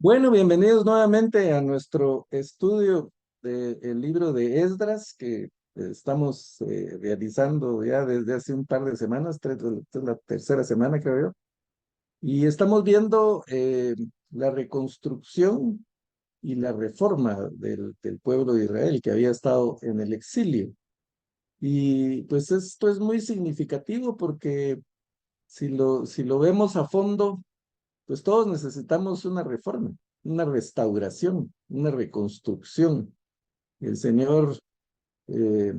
Bueno, bienvenidos nuevamente a nuestro estudio del libro de Esdras que estamos realizando ya desde hace un par de semanas, esta es la tercera semana creo yo, y estamos viendo la reconstrucción y la reforma del pueblo de Israel que había estado en el exilio. Y pues esto es muy significativo porque si lo vemos a fondo, pues todos necesitamos una reforma, una restauración, una reconstrucción. El Señor eh,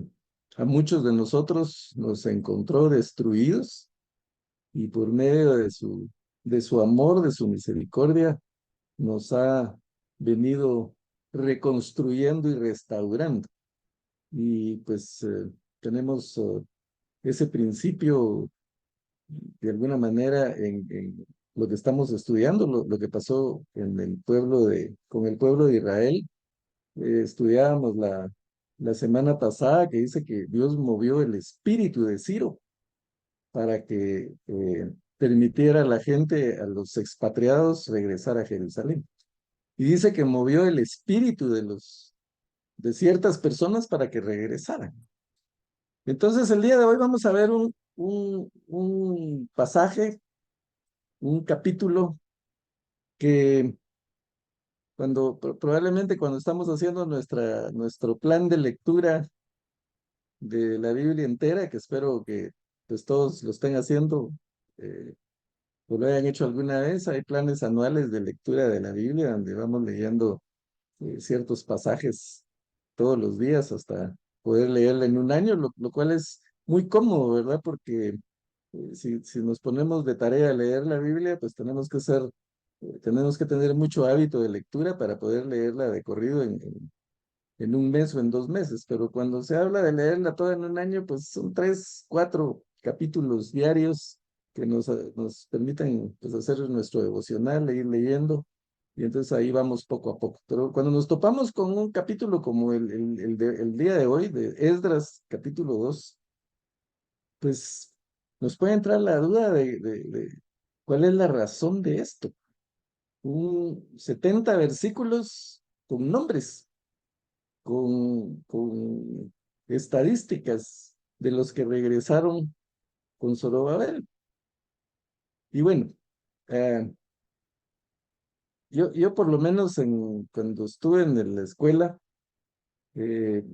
a muchos de nosotros nos encontró destruidos y por medio de su amor, de su misericordia, nos ha venido reconstruyendo y restaurando. Y pues tenemos ese principio de alguna manera en lo que estamos estudiando, lo que pasó con el pueblo de Israel. Estudiábamos la semana pasada que dice que Dios movió el espíritu de Ciro para que permitiera a la gente, a los expatriados, regresar a Jerusalén. Y dice que movió el espíritu de ciertas personas para que regresaran. Entonces, el día de hoy vamos a ver un pasaje, un capítulo que probablemente cuando estamos haciendo nuestro plan de lectura de la Biblia entera, que espero que pues todos lo estén haciendo, eh, o lo hayan hecho alguna vez, hay planes anuales de lectura de la Biblia donde vamos leyendo ciertos pasajes todos los días hasta poder leerla en un año, lo cual es muy cómodo, ¿verdad? Porque si nos ponemos de tarea a leer la Biblia, pues tenemos que tener mucho hábito de lectura para poder leerla de corrido en un mes o en 2 meses, pero cuando se habla de leerla toda en un año, pues son 3, 4 capítulos diarios que nos permiten pues, hacer nuestro devocional, ir leyendo, y entonces ahí vamos poco a poco. Pero cuando nos topamos con un capítulo como el día de hoy, de Esdras, capítulo 2, pues nos puede entrar la duda de cuál es la razón de esto. 70 versículos con nombres, con estadísticas de los que regresaron con Zorobabel. Y bueno, eh, yo por lo menos cuando estuve en la escuela, eh,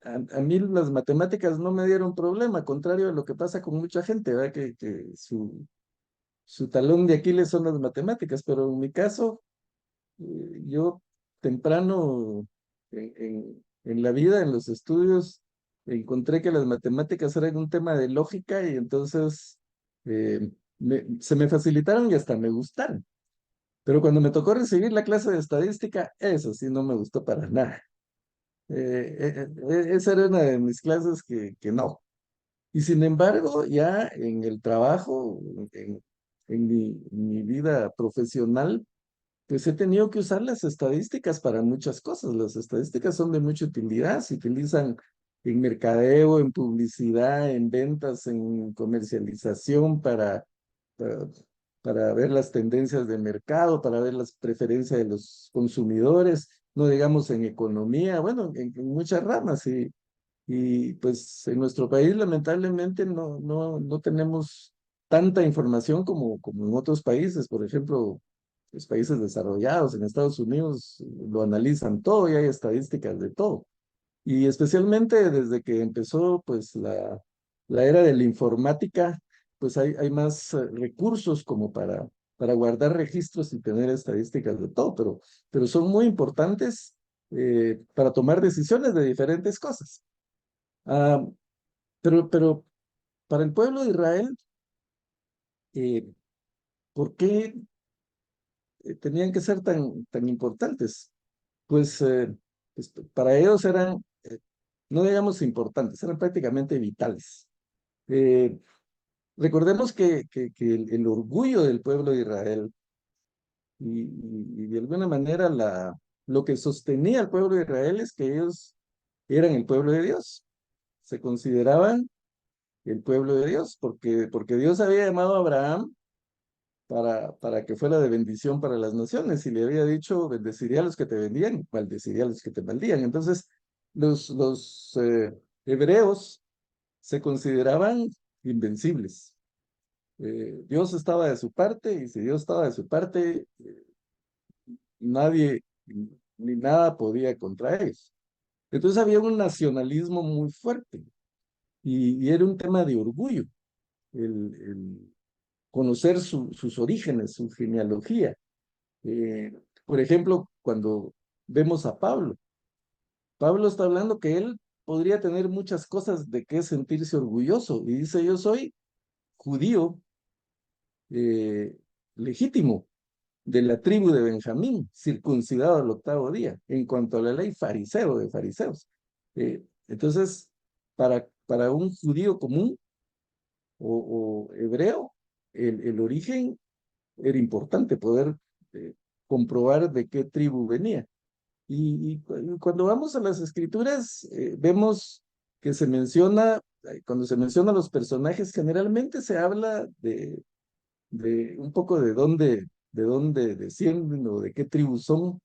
a mí las matemáticas no me dieron problema, contrario a lo que pasa con mucha gente, ¿verdad? Que su talón de Aquiles son las matemáticas, pero en mi caso, yo temprano en la vida, en los estudios, encontré que las matemáticas eran un tema de lógica y entonces se me facilitaron y hasta me gustaron. Pero cuando me tocó recibir la clase de estadística, eso sí no me gustó para nada. Esa era una de mis clases que no. Y sin embargo, ya en el trabajo, en mi vida profesional, pues he tenido que usar las estadísticas para muchas cosas. Las estadísticas son de mucha utilidad, se utilizan en mercadeo, en publicidad, en ventas, en comercialización para, para ver las tendencias de mercado, para ver las preferencias de los consumidores, no digamos en economía, bueno, en muchas ramas. Y pues en nuestro país lamentablemente no tenemos tanta información como en otros países. Por ejemplo, los países desarrollados en Estados Unidos lo analizan todo y hay estadísticas de todo. Y especialmente desde que empezó pues la era de la informática, pues hay más recursos como para guardar registros y tener estadísticas de todo, pero son muy importantes para tomar decisiones de diferentes cosas. Ah, pero para el pueblo de Israel, eh, ¿por qué tenían que ser tan importantes? Pues, para ellos eran, no digamos importantes, eran prácticamente vitales. Eh, Recordemos que el orgullo del pueblo de Israel y de alguna manera lo que sostenía al pueblo de Israel es que ellos eran el pueblo de Dios, se consideraban el pueblo de Dios, porque Dios había llamado a Abraham para que fuera de bendición para las naciones, y le había dicho, bendeciría a los que te vendían, maldeciría a los que te maldían. Entonces, los hebreos se consideraban invencibles. Dios estaba de su parte, y si Dios estaba de su parte, nadie ni nada podía contra ellos. Entonces había un nacionalismo muy fuerte, y era un tema de orgullo, el conocer sus orígenes, su genealogía. Eh, por ejemplo, cuando vemos a Pablo, Pablo está hablando que él podría tener muchas cosas de qué sentirse orgulloso, y dice, yo soy judío eh, legítimo, de la tribu de Benjamín, circuncidado al octavo día, en cuanto a la ley, fariseo de fariseos. Entonces, para un judío común o hebreo, el origen era importante, poder eh, comprobar de qué tribu venía. Y cuando vamos a las escrituras, vemos que se menciona, cuando se menciona a los personajes, generalmente se habla de un poco de dónde descienden o de qué tribu son,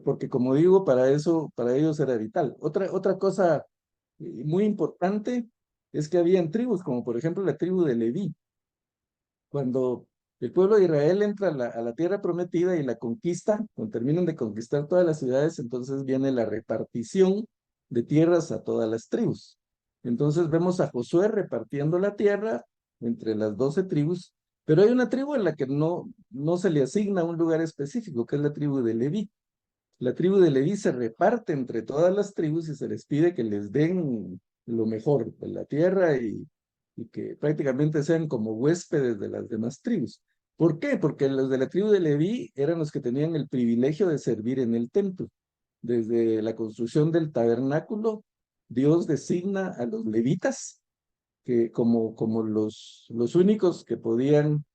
porque como digo, para eso, para ellos era vital. Otra cosa muy importante es que habían tribus, como por ejemplo la tribu de Leví. Cuando el pueblo de Israel entra a la tierra prometida y la conquista, cuando terminan de conquistar todas las ciudades, entonces viene la repartición de tierras a todas las tribus. Entonces vemos a Josué repartiendo la tierra entre las 12 tribus, pero hay una tribu en la que no se le asigna un lugar específico, que es la tribu de Leví. La tribu de Leví se reparte entre todas las tribus y se les pide que les den lo mejor de la tierra, y que prácticamente sean como huéspedes de las demás tribus. ¿Por qué? Porque los de la tribu de Leví eran los que tenían el privilegio de servir en el templo. Desde la construcción del tabernáculo, Dios designa a los levitas que como los únicos que podían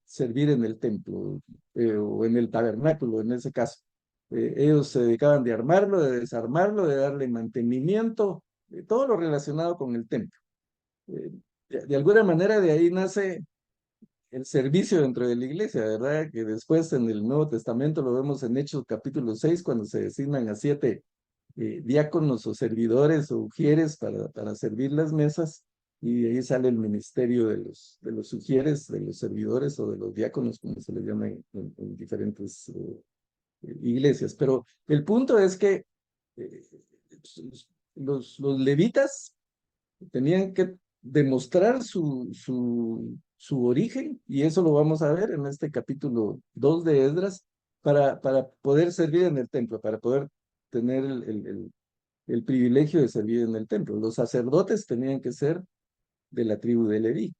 servir en el templo, o en el tabernáculo en ese caso. Ellos se dedicaban de armarlo, de desarmarlo, de darle mantenimiento, todo lo relacionado con el templo. Eh, de alguna manera de ahí nace el servicio dentro de la iglesia, ¿verdad? Que después en el Nuevo Testamento lo vemos en Hechos capítulo 6, cuando se designan a 7 diáconos o servidores o ujieres para servir las mesas, y de ahí sale el ministerio de los ujieres, de los servidores o de los diáconos, como se les llama en diferentes iglesias. Pero el punto es que eh, los levitas tenían que demostrar su origen, y eso lo vamos a ver en este capítulo 2 de Esdras, para poder servir en el templo, para poder tener el privilegio de servir en el templo. Los sacerdotes tenían que ser de la tribu de Leví.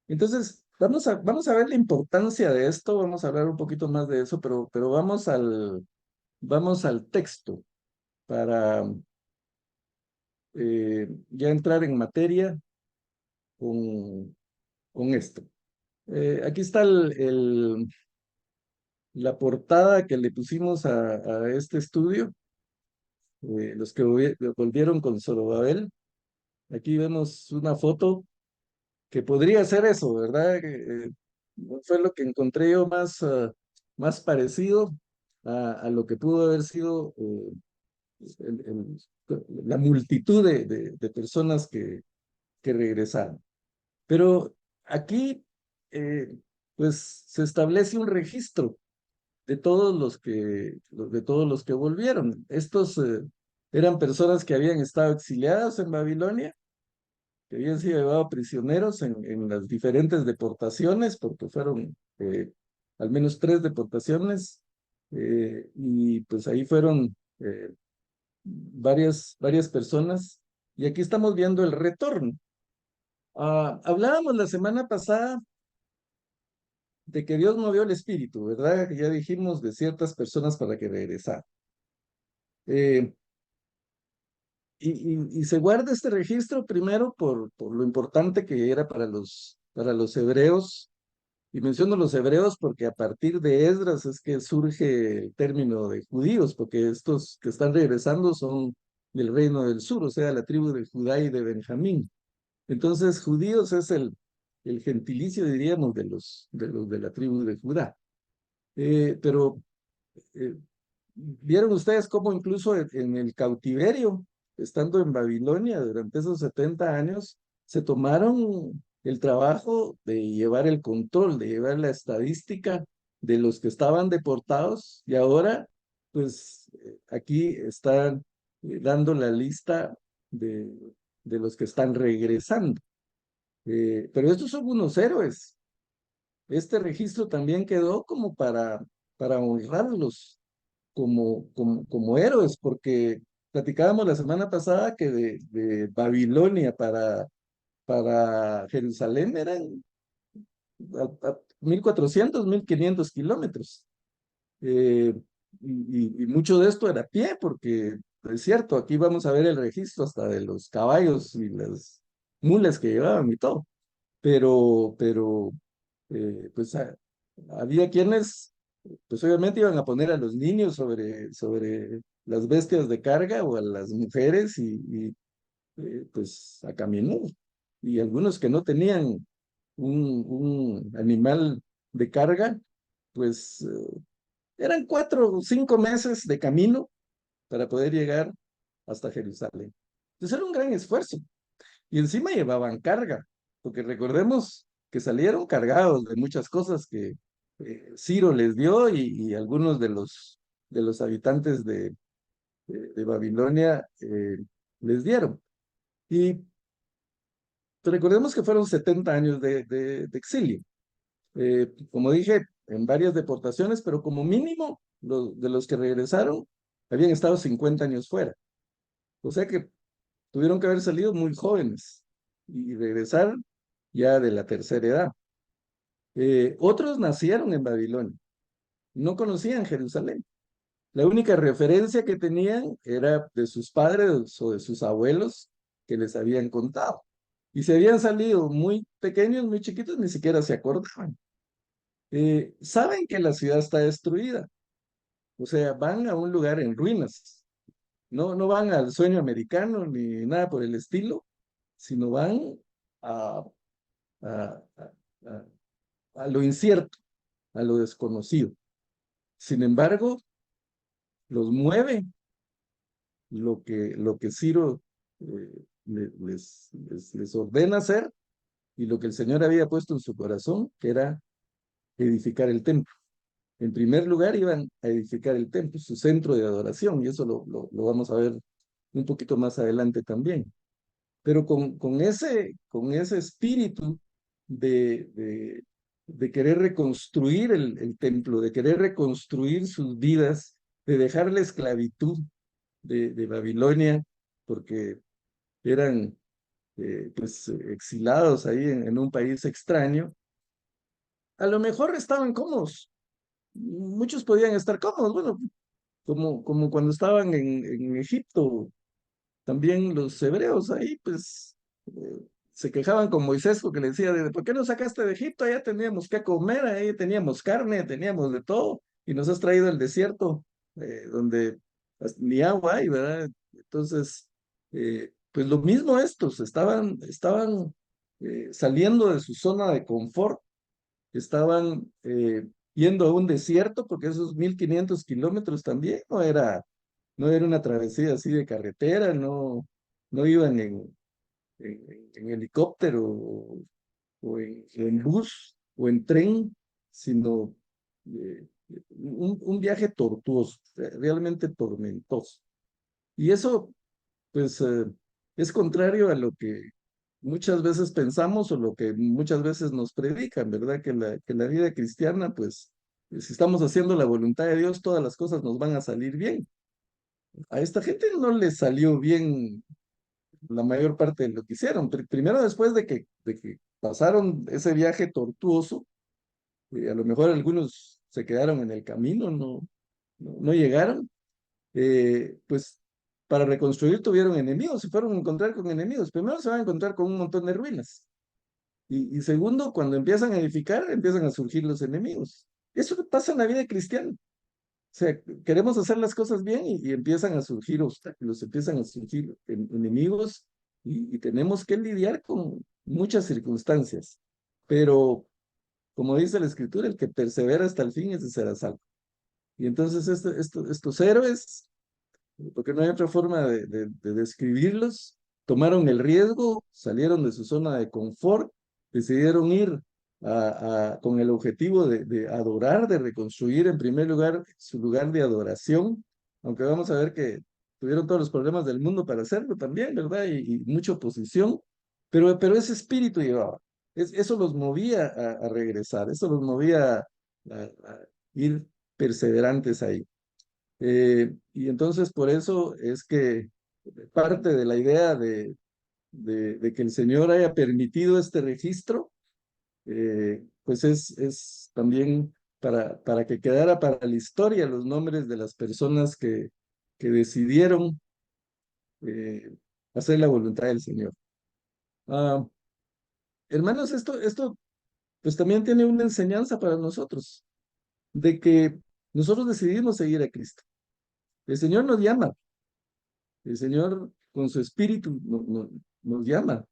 Entonces, vamos a ver la importancia de esto, vamos a hablar un poquito más de eso, pero vamos al texto para ya entrar en materia con esto. Aquí está la portada que le pusimos a este estudio, los que volvieron con Zorobabel. Aquí vemos una foto que podría ser eso, ¿verdad? Fue lo que encontré yo más parecido a lo que pudo haber sido el- el- la multitud de personas que regresaron. Pero aquí, eh, pues, se establece un registro de todos los que volvieron. Estos eran personas que habían estado exiliadas en Babilonia, que habían sido llevados prisioneros en las diferentes deportaciones, porque fueron al menos 3 deportaciones, y pues ahí fueron varias personas, y aquí estamos viendo el retorno. Hablábamos la semana pasada de que Dios movió el espíritu, ¿verdad? Ya dijimos de ciertas personas para que regresaran. Eh, y se guarda este registro primero por lo importante que era para los hebreos. Y menciono los hebreos porque a partir de Esdras es que surge el término de judíos, porque estos que están regresando son del reino del sur, o sea, la tribu de Judá y de Benjamín. Entonces, judíos es el gentilicio, diríamos, de los de la tribu de Judá. Pero eh, vieron ustedes cómo incluso en el cautiverio, estando en Babilonia durante esos 70 años, se tomaron el trabajo de llevar el control, de llevar la estadística de los que estaban deportados y ahora, pues aquí están dando la lista de, de los que están regresando. Pero estos son unos héroes. Este registro también quedó como para honrarlos como héroes, porque platicábamos la semana pasada que de Babilonia para Jerusalén eran 1400, 1500 kilómetros. Eh, y mucho de esto era a pie, porque es cierto, aquí vamos a ver el registro hasta de los caballos y las mulas que llevaban y todo. Pero pues había quienes, pues obviamente iban a poner a los niños sobre las bestias de carga o a las mujeres pues a caminar. Y algunos que no tenían un animal de carga, pues eran 4 o 5 meses de camino para poder llegar hasta Jerusalén. Entonces era un gran esfuerzo. Y encima llevaban carga, porque recordemos que salieron cargados de muchas cosas que Ciro les dio y algunos de los habitantes de Babilonia les dieron. Y recordemos que fueron 70 años de exilio. Como dije, en varias deportaciones, pero como mínimo de los que regresaron habían estado 50 años fuera. O sea que tuvieron que haber salido muy jóvenes y regresar ya de la tercera edad. Otros nacieron en Babilonia, no conocían Jerusalén. La única referencia que tenían era de sus padres o de sus abuelos que les habían contado. Y se habían salido muy pequeños, muy chiquitos, ni siquiera se acordaban. Saben que la ciudad está destruida, o sea, van a un lugar en ruinas. No van al sueño americano ni nada por el estilo, sino van a, a, a, a lo incierto, a lo desconocido. Sin embargo, los mueve lo que Ciro les ordena hacer y lo que el Señor había puesto en su corazón, que era edificar el templo. En primer lugar, iban a edificar el templo, su centro de adoración, y eso lo vamos a ver un poquito más adelante también. Pero con ese espíritu de, de, de querer reconstruir el templo, de querer reconstruir sus vidas, de dejar la esclavitud de Babilonia, porque eran pues exilados ahí en un país extraño, a lo mejor estaban cómodos. Muchos podían estar cómodos, bueno, como cuando estaban en Egipto, también los hebreos ahí, pues, se quejaban con Moisés porque le decía, ¿por qué nos sacaste de Egipto? Allá teníamos que comer, ahí teníamos carne, teníamos de todo, y nos has traído al desierto, donde ni agua hay, ¿verdad? Entonces, pues lo mismo estos, estaban saliendo de su zona de confort, estaban yendo a un desierto, porque esos 1500 kilómetros también no era una travesía así de carretera, no iban en helicóptero o en bus o en tren, sino un viaje tortuoso, realmente tormentoso. Y eso, pues, es contrario a lo que muchas veces pensamos o lo que muchas veces nos predican, ¿verdad? Que la vida cristiana, pues, si estamos haciendo la voluntad de Dios, todas las cosas nos van a salir bien. A esta gente no le salió bien la mayor parte de lo que hicieron. Primero, después de que pasaron ese viaje tortuoso, a lo mejor algunos se quedaron en el camino, no llegaron, pues para reconstruir tuvieron enemigos, se fueron a encontrar con enemigos. Primero se van a encontrar con un montón de ruinas. Y segundo, cuando empiezan a edificar, empiezan a surgir los enemigos. Eso pasa en la vida cristiana. O sea, queremos hacer las cosas bien y empiezan a surgir obstáculos, empiezan a surgir enemigos y tenemos que lidiar con muchas circunstancias. pero como dice la Escritura, el que persevera hasta el fin, ese será salvo. Y entonces estos héroes, porque no hay otra forma de describirlos, tomaron el riesgo, salieron de su zona de confort, decidieron ir con el objetivo de adorar, de reconstruir en primer lugar su lugar de adoración, aunque vamos a ver que tuvieron todos los problemas del mundo para hacerlo también, ¿verdad? Y mucha oposición, pero ese espíritu llevaba, eso los movía a regresar, eso los movía a ir perseverantes ahí. Y entonces por eso es que parte de la idea de que el Señor haya permitido este registro, pues es también para que quedara para la historia los nombres de las personas que decidieron eh, hacer la voluntad del Señor. Ah, hermanos, esto pues también tiene una enseñanza para nosotros, de que nosotros decidimos seguir a Cristo. El Señor nos llama. El Señor con su espíritu nos llama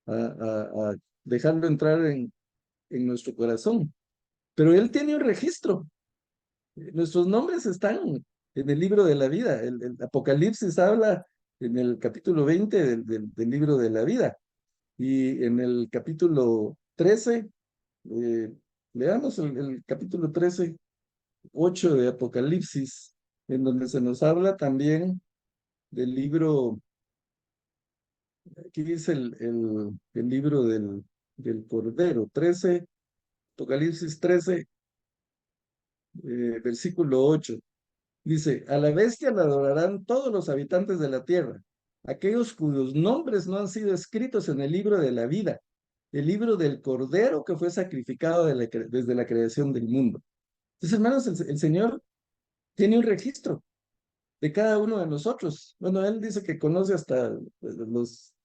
a dejarlo entrar en nuestro corazón. Pero Él tiene un registro. Nuestros nombres están en el libro de la vida. El Apocalipsis habla en el capítulo 20 del libro de la vida. Y en el capítulo 13, eh, leamos el capítulo 13, 8 de Apocalipsis, en donde se nos habla también del libro. Aquí dice el libro del Cordero, 13, Apocalipsis 13, versículo 8. Dice, a la bestia la adorarán todos los habitantes de la tierra, aquellos cuyos nombres no han sido escritos en el libro de la vida, el libro del Cordero que fue sacrificado desde la creación del mundo. Entonces, hermanos, el Señor tiene un registro de cada uno de nosotros. Bueno, Él dice que conoce hasta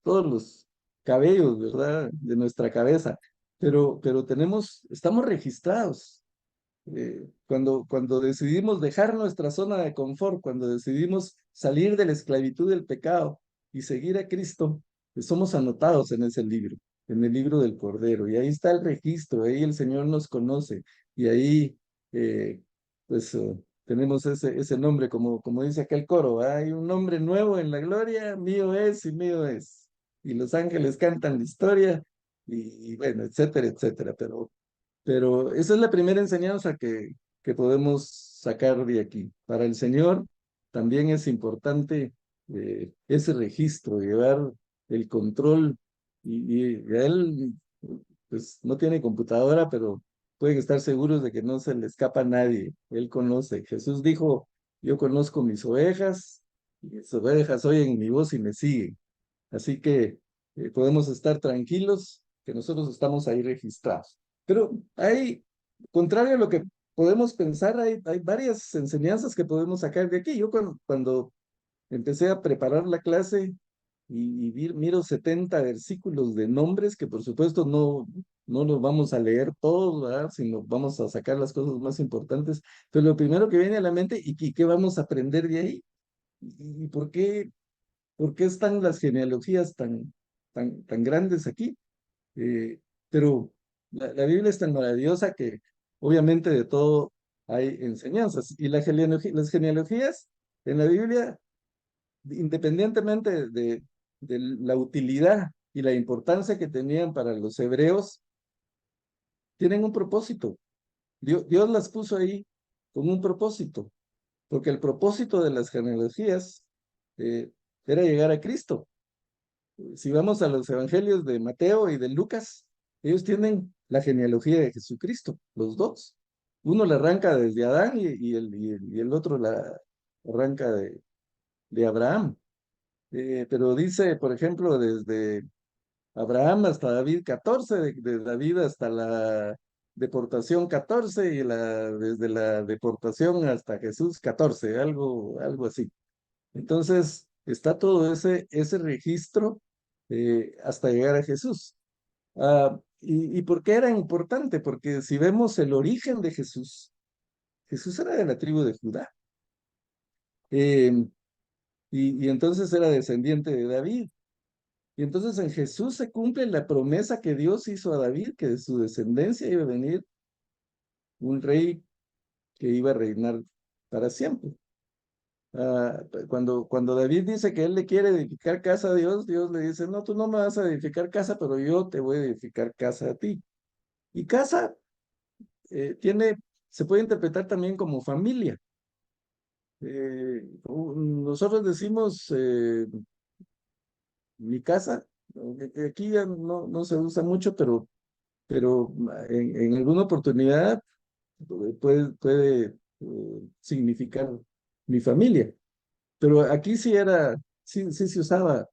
todos los cabellos, ¿verdad? De nuestra cabeza, pero estamos registrados. Cuando decidimos dejar nuestra zona de confort, cuando decidimos salir de la esclavitud del pecado y seguir a Cristo, pues somos anotados en ese libro, en el libro del Cordero. Y ahí está el registro, ahí el Señor nos conoce. Y ahí, eh, pues, tenemos ese nombre, como dice aquel coro, hay un nombre nuevo en la gloria, mío es y mío es. Y los ángeles cantan la historia y bueno, etcétera, etcétera. Pero esa es la primera enseñanza que podemos sacar de aquí. Para el Señor también es importante ese registro, llevar el control. Y a Él, pues no tiene computadora, pero pueden estar seguros de que no se le escapa a nadie. Él conoce. Jesús dijo, yo conozco mis ovejas, y mis ovejas oyen mi voz y me siguen. Así que podemos estar tranquilos que nosotros estamos ahí registrados. Pero contrario a lo que podemos pensar, hay varias enseñanzas que podemos sacar de aquí. Yo cuando empecé a preparar la clase miro 70 versículos de nombres que por supuesto no los vamos a leer todos, ¿verdad? Sino vamos a sacar las cosas más importantes. Pero lo primero que viene a la mente, ¿y qué vamos a aprender de ahí? ¿Y por qué están las genealogías tan grandes aquí? Eh, pero la Biblia es tan maravillosa que obviamente de todo hay enseñanzas. Y las genealogías en la Biblia, independientemente de la utilidad y la importancia que tenían para los hebreos, tienen un propósito. Dios las puso ahí con un propósito, porque el propósito de las genealogías era llegar a Cristo. Si vamos a los evangelios de Mateo y de Lucas, ellos tienen la genealogía de Jesucristo, los dos. Uno la arranca desde Adán y el otro la arranca de Abraham. Pero dice, por ejemplo, desde Abraham hasta David 14, de David hasta la deportación 14 desde la deportación hasta Jesús 14, algo así. Entonces, está todo ese registro hasta llegar a Jesús. ¿Y por qué era importante? Porque si vemos el origen de Jesús, Jesús era de la tribu de Judá. Eh, y entonces era descendiente de David. Y entonces en Jesús se cumple la promesa que Dios hizo a David, que de su descendencia iba a venir un rey que iba a reinar para siempre. Cuando David dice que él le quiere edificar casa a Dios, Dios le dice, no, tú no me vas a edificar casa, pero yo te voy a edificar casa a ti. Y casa se puede interpretar también como familia. Nosotros decimos mi casa, que aquí ya no se usa mucho, pero en alguna oportunidad puede significar mi familia. Pero aquí sí se usaba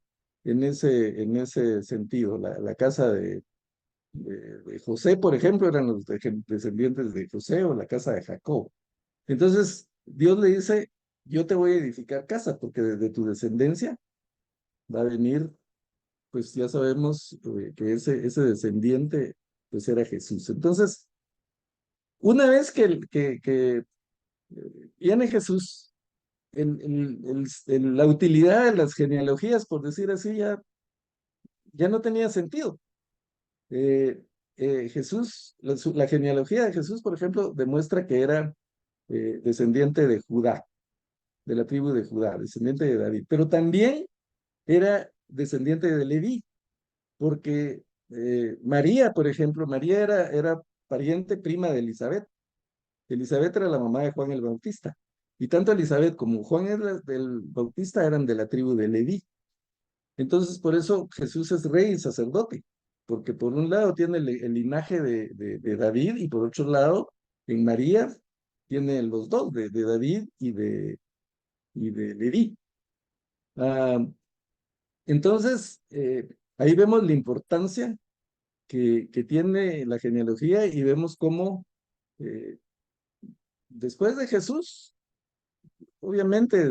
en ese sentido. La casa de José, por ejemplo, eran los descendientes de José, o la casa de Jacob. Entonces, Dios le dice, yo te voy a edificar casa, porque desde tu descendencia va a venir, pues ya sabemos que ese descendiente, pues era Jesús. Entonces, una vez que viene Jesús, la utilidad de las genealogías, por decir así, ya no tenía sentido. Eh, Jesús, la genealogía de Jesús, por ejemplo, demuestra que era descendiente de Judá, de la tribu de Judá, descendiente de David, pero también era descendiente de Leví, porque María, por ejemplo, María era pariente prima de Elizabeth. Elizabeth era la mamá de Juan el Bautista. Y tanto Elizabeth como Juan el Bautista eran de la tribu de Leví. Entonces, por eso Jesús es rey y sacerdote, porque por un lado tiene el linaje de David, y por otro lado, en María tiene los dos, de David y de Leví. Ah, entonces, ahí vemos la importancia que tiene la genealogía, y vemos cómo eh, después de Jesús, obviamente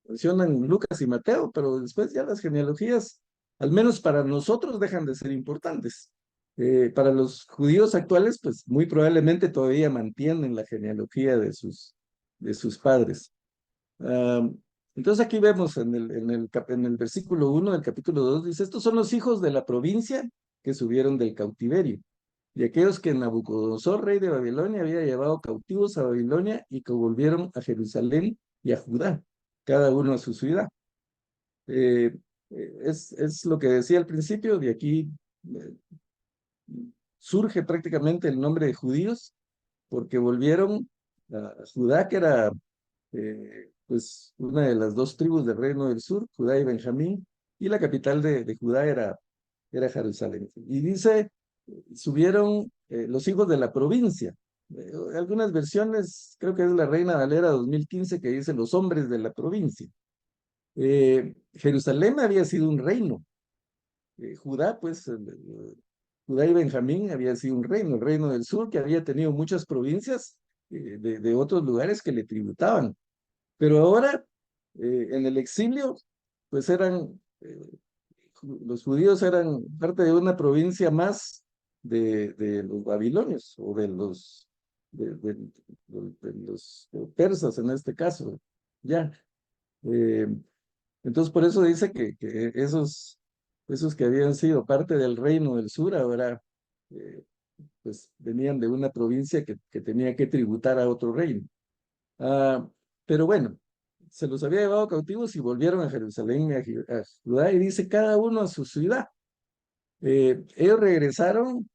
mencionan Lucas y Mateo, pero después ya las genealogías, al menos para nosotros, dejan de ser importantes. Para los judíos actuales, pues muy probablemente todavía mantienen la genealogía de sus padres. Ah, entonces aquí vemos en el versículo 1 del capítulo 2, dice, estos son los hijos de la provincia que subieron del cautiverio, y aquellos que Nabucodonosor, rey de Babilonia, había llevado cautivos a Babilonia, y que volvieron a Jerusalén y a Judá, cada uno a su ciudad. Eh, es lo que decía al principio, de aquí eh, surge prácticamente el nombre de judíos, porque volvieron a Judá, que era pues una de las dos tribus del reino del sur, Judá y Benjamín, y la capital de Judá era Jerusalén. Y dice, subieron los hijos de la provincia. Algunas versiones, creo que es la Reina Valera 2015, que dice los hombres de la provincia. Jerusalén había sido un reino. Judá, pues, Judá y Benjamín había sido un reino, el reino del sur, que había tenido muchas provincias de otros lugares que le tributaban. Pero ahora, en el exilio, pues los judíos eran parte de una provincia más de los babilonios, o de los persas en este caso. Ya. Eh, entonces, por eso dice que esos que habían sido parte del reino del sur, ahora eh, pues venían de una provincia que tenía que tributar a otro reino. Ah, pero bueno, se los había llevado cautivos y volvieron a Jerusalén y a Judá, y dice cada uno a su ciudad. Ellos regresaron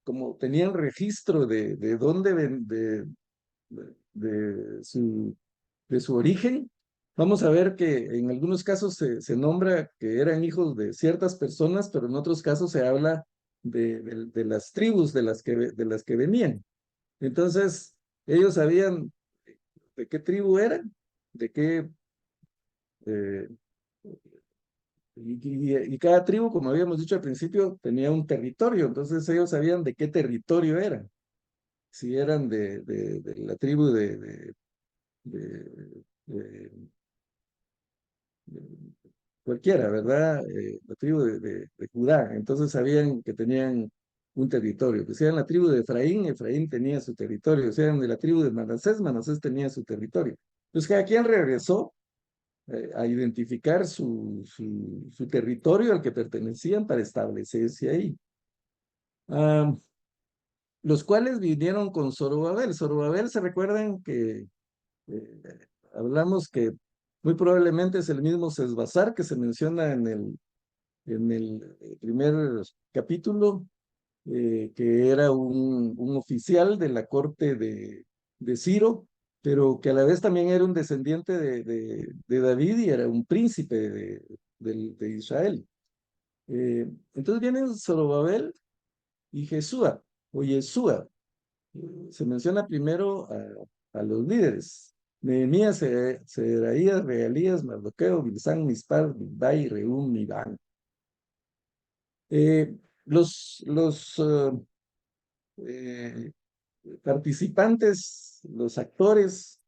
como tenían registro de dónde de su origen. Vamos a ver que en algunos casos se nombra que eran hijos de ciertas personas, pero en otros casos se habla de las tribus de las que venían. Entonces, ellos sabían de qué tribu eran, de qué, eh, y cada tribu, como habíamos dicho al principio, tenía un territorio. Entonces ellos sabían de qué territorio eran, si eran de la tribu de- de- de cualquiera, ¿verdad? La tribu de Judá. Entonces sabían que tenían un territorio. Que si eran la tribu de Efraín, Efraín tenía su territorio. Si eran de la tribu de Manasés, Manasés tenía su territorio. Entonces cada quien regresó a identificar su territorio al que pertenecían para establecerse ahí. Ah, los cuales vinieron con Zorobabel. Zorobabel, se recuerdan que eh, hablamos que muy probablemente es el mismo Sesbazar que se menciona en el primer capítulo, que era un oficial de la corte de Ciro, pero que a la vez también era un descendiente de David y era un príncipe de Israel. Entonces vienen Zorobabel y Jesúa, o Yeshua. Se menciona primero a los líderes. Nehemías, Seraías, Reelías, Mardoqueo, Bilsán, Mispar, Bigvai, Rehum, Mibán. Los participantes, los actores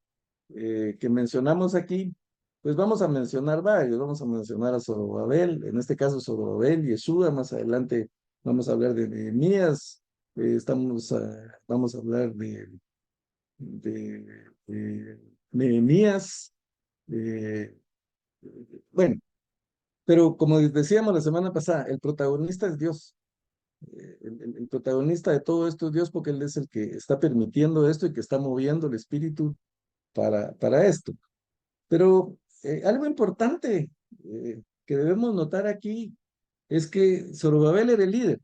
que mencionamos aquí, pues vamos a mencionar varios, vamos a mencionar a Zorobabel, en este caso Zorobabel, Yeshua, más adelante vamos a hablar de Nehemías, vamos a hablar de Nehemías, eh, bueno, pero como decíamos la semana pasada, el protagonista es Dios. El protagonista de todo esto es Dios porque Él es el que está permitiendo esto y que está moviendo el espíritu para esto. Pero algo importante que debemos notar aquí es que Zorobabel era el líder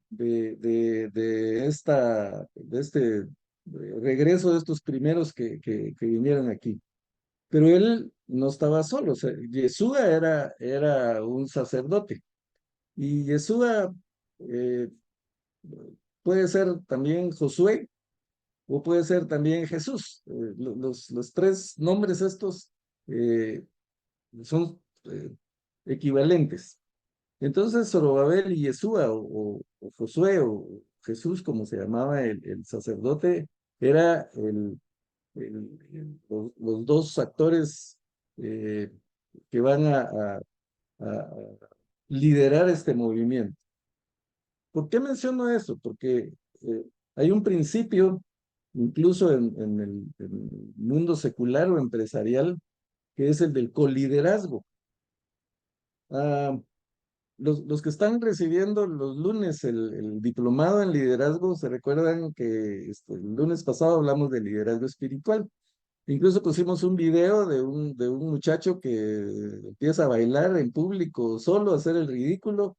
de este regreso de estos primeros que vinieron aquí. Pero él no estaba solo, o sea, Yeshua era un sacerdote y Yeshua eh, puede ser también Josué o puede ser también Jesús. Los tres nombres estos eh, son equivalentes. Entonces, Zorobabel y Yeshua, o Josué, o Jesús, como se llamaba el sacerdote, era los dos actores eh, que van a liderar este movimiento. ¿Por qué menciono eso? Porque hay un principio, incluso en el mundo secular o empresarial, que es el del coliderazgo. Ah, los que están recibiendo los lunes el diplomado en liderazgo, se recuerdan que el lunes pasado hablamos de liderazgo espiritual. Incluso pusimos un video de un muchacho que empieza a bailar en público solo, a hacer el ridículo,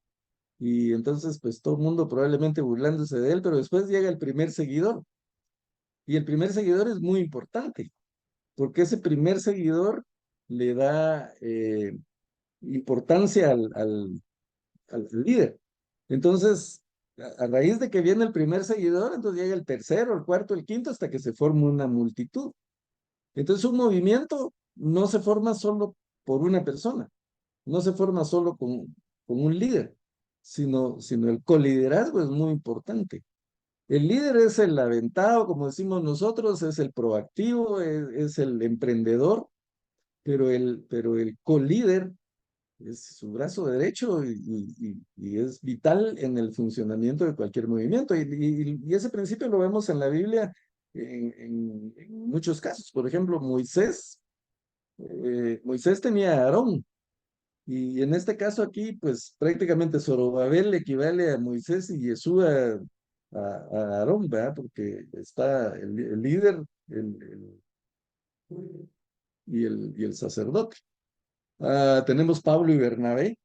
y entonces pues todo el mundo probablemente burlándose de él, pero después llega el primer seguidor, y el primer seguidor es muy importante, porque ese primer seguidor le da importancia al líder. Entonces, a raíz de que viene el primer seguidor, entonces llega el tercero, el cuarto, el quinto, hasta que se forma una multitud. Entonces, un movimiento no se forma solo por una persona, no se forma solo con un líder, sino el coliderazgo es muy importante. El líder es el aventado, como decimos nosotros, es el proactivo, es el emprendedor, pero el colíder es su brazo derecho y es vital en el funcionamiento de cualquier movimiento. Y ese principio lo vemos en la Biblia en muchos casos. Por ejemplo, Moisés tenía a Aarón. Y en este caso aquí, pues prácticamente Zorobabel equivale a Moisés y Yeshua a Aarón, ¿verdad? Porque está el líder y el sacerdote. Tenemos Pablo y Bernabé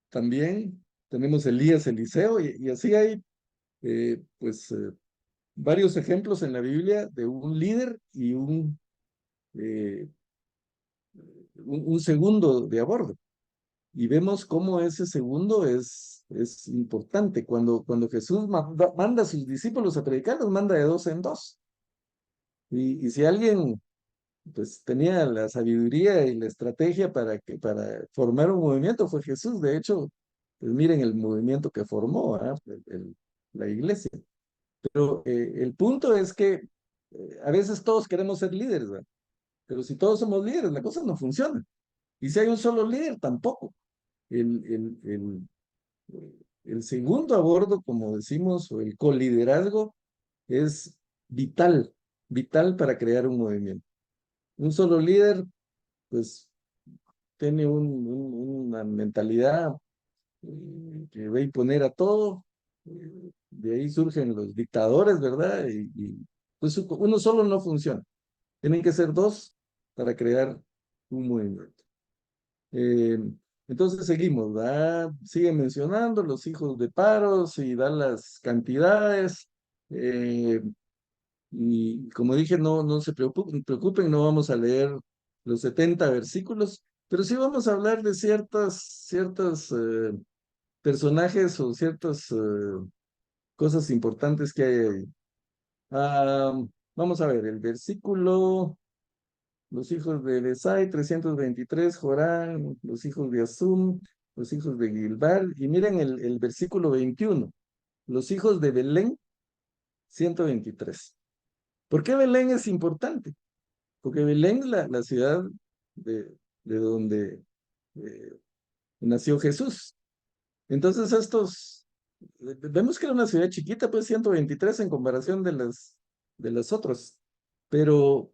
también, tenemos Elías, Eliseo, y así hay pues varios ejemplos en la Biblia de un líder y eh, un segundo de a bordo. Y vemos cómo ese segundo es importante. Cuando Jesús manda a sus discípulos a predicar, los manda de dos en dos. Y si alguien pues tenía la sabiduría y la estrategia para formar un movimiento, fue Jesús. De hecho, pues miren el movimiento que formó, ¿ah? La iglesia. Pero el punto es que a veces todos queremos ser líderes, ¿verdad? Pero si todos somos líderes, la cosa no funciona. Y si hay un solo líder, tampoco. El, el, el, el segundo a bordo, como decimos, o el coliderazgo, es vital, vital para crear un movimiento. Un solo líder pues tiene una mentalidad que va a imponer a todo. De ahí surgen los dictadores, ¿verdad? Pues uno solo no funciona. Tienen que ser dos para crear un movimiento. Eh, entonces seguimos, ¿verdad? Sigue mencionando los hijos de Paros y da las cantidades. eh, y como dije, no se preocupen, no vamos a leer los 70 versículos, pero sí vamos a hablar de ciertas personajes o ciertas cosas importantes que hay ahí. Ah, vamos a ver, el versículo, los hijos de Besai, 323, Jorán, los hijos de Azum, los hijos de Gilbar, y miren el versículo 21, los hijos de Belén, 123. ¿Por qué Belén es importante? Porque Belén es la ciudad de, de donde eh, nació Jesús. Entonces vemos que era una ciudad chiquita, pues 123 en comparación de las otras. Pero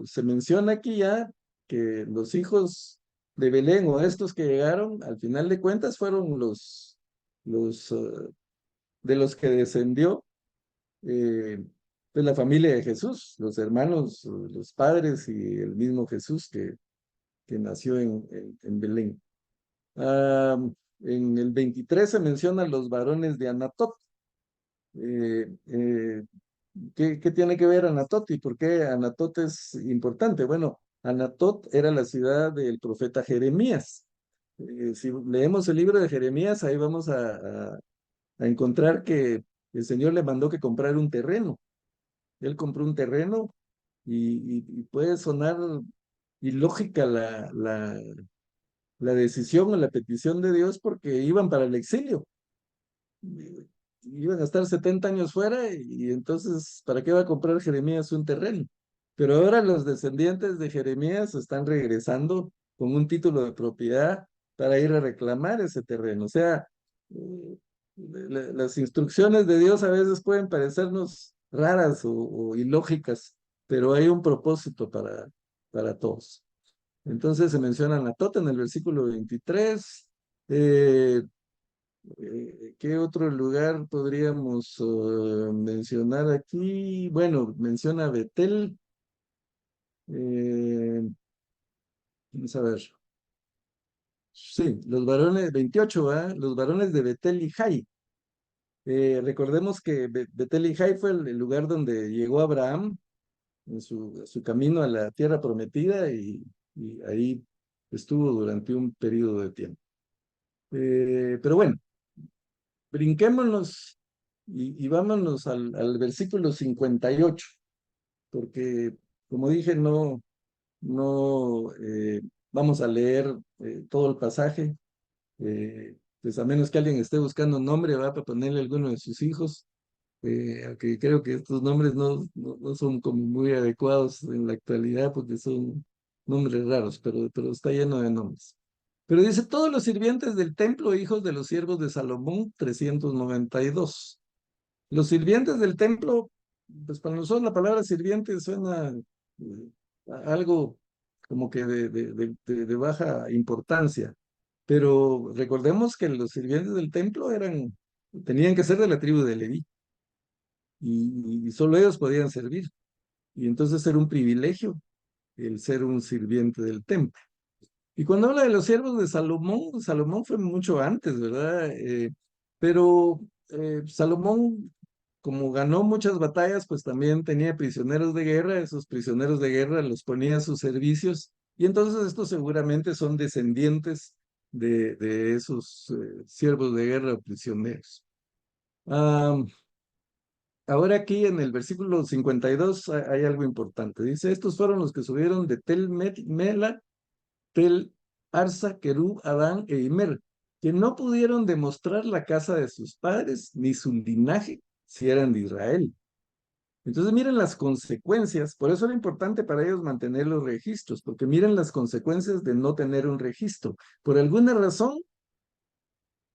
se menciona aquí ya que los hijos de Belén o estos que llegaron, al final de cuentas, fueron los de los que descendió eh, pues la familia de Jesús, los hermanos, los padres y el mismo Jesús que nació en Belén. Ah, en el 23 se mencionan los varones de Anatot. Eh, eh, ¿Qué tiene que ver Anatot y por qué Anatot es importante? Bueno, Anatot era la ciudad del profeta Jeremías. Si leemos el libro de Jeremías, ahí vamos a encontrar que el Señor le mandó que comprara un terreno. Él compró un terreno y puede sonar ilógica la decisión o la petición de Dios porque iban para el exilio. Iban a estar 70 años fuera y entonces, ¿para qué va a comprar Jeremías un terreno? Pero ahora los descendientes de Jeremías están regresando con un título de propiedad para ir a reclamar ese terreno. O sea, las instrucciones de Dios a veces pueden parecernos raras o ilógicas, pero hay un propósito para todos. Entonces se menciona la Tota en el versículo 23. Eh, ¿Qué otro lugar podríamos mencionar aquí? Bueno, menciona Betel. eh, Vamos a ver. Sí, los varones, 28, ¿verdad? Los varones de Betel y Jai. Recordemos que Betel y Jai fue el lugar donde llegó Abraham en su camino a la tierra prometida y ahí estuvo durante un periodo de tiempo. Pero bueno, brinquémonos y vámonos al versículo 58, porque como dije, no vamos a leer todo el pasaje, pues a menos que alguien esté buscando un nombre, va para ponerle alguno de sus hijos, aunque creo que estos nombres no son como muy adecuados en la actualidad porque son nombres raros, pero está lleno de nombres. Pero dice, todos los sirvientes del templo, hijos de los siervos de Salomón, 392. Los sirvientes del templo, pues para nosotros la palabra sirviente suena algo como que de baja importancia, pero recordemos que los sirvientes del templo tenían que ser de la tribu de Leví y solo ellos podían servir. Y entonces era un privilegio el ser un sirviente del templo. Y cuando habla de los siervos de Salomón, Salomón fue mucho antes, ¿verdad? Pero Salomón, como ganó muchas batallas, pues también tenía prisioneros de guerra, esos prisioneros de guerra los ponía a sus servicios, y entonces estos seguramente son descendientes de esos siervos de guerra o prisioneros. Ah, ahora aquí en el versículo 52 hay algo importante. Dice, estos fueron los que subieron de Mela, Tel, Arsa, Querub, Adán e Imer, que no pudieron demostrar la casa de sus padres ni su linaje si eran de Israel. Entonces miren las consecuencias, por eso era importante para ellos mantener los registros, porque miren las consecuencias de no tener un registro. Por alguna razón,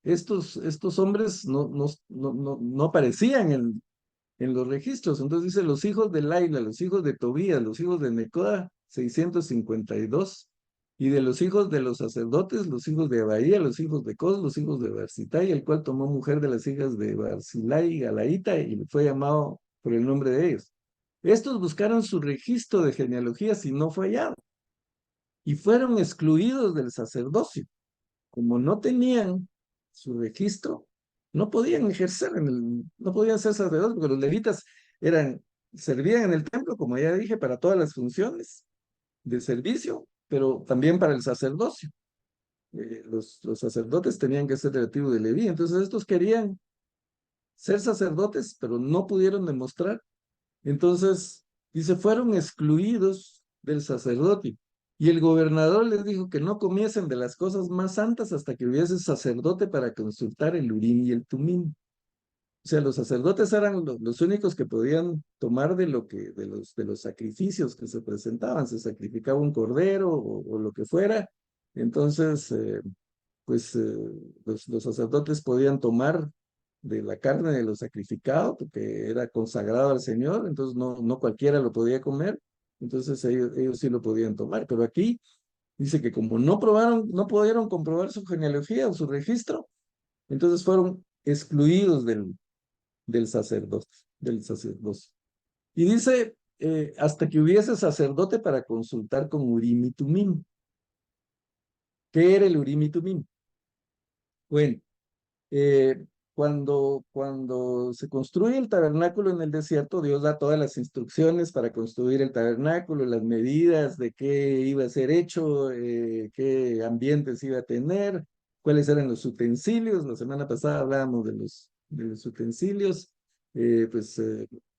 estos hombres no aparecían en los registros. Entonces dice los hijos de Laila, los hijos de Tobías, los hijos de Necoda, 652. y de los hijos de los sacerdotes, los hijos de Abaía, los hijos de Cos, los hijos de Barzitai, el cual tomó mujer de las hijas de Barzilai y Galaíta y fue llamado por el nombre de ellos. Estos buscaron su registro de genealogías y no fue hallado, y fueron excluidos del sacerdocio. Como no tenían su registro, no podían ejercer no podían ser sacerdotes, porque los levitas servían en el templo, como ya dije, para todas las funciones de servicio, pero también para el sacerdocio. Los sacerdotes tenían que ser de la tribu de Leví, entonces estos querían ser sacerdotes, pero no pudieron demostrar. Entonces, dice, fueron excluidos del sacerdote. Y el gobernador les dijo que no comiesen de las cosas más santas hasta que hubiese sacerdote para consultar el Urim y el Tumim. O sea, los sacerdotes eran los únicos que podían tomar de los sacrificios que se presentaban. Se sacrificaba un cordero o lo que fuera. Entonces, pues los sacerdotes podían tomar de la carne de lo sacrificado, porque era consagrado al Señor, entonces no cualquiera lo podía comer, entonces ellos sí lo podían tomar. Pero aquí dice que como no pudieron comprobar su genealogía o su registro, entonces fueron excluidos del sacerdocio. Y dice, hasta que hubiese sacerdote para consultar con Urim y Tumim. ¿Qué era el Urim y Tumim? Bueno, eh, cuando se construye el tabernáculo en el desierto, Dios da todas las instrucciones para construir el tabernáculo, las medidas de qué iba a ser hecho, qué ambientes iba a tener, cuáles eran los utensilios. La semana pasada hablábamos de los utensilios. En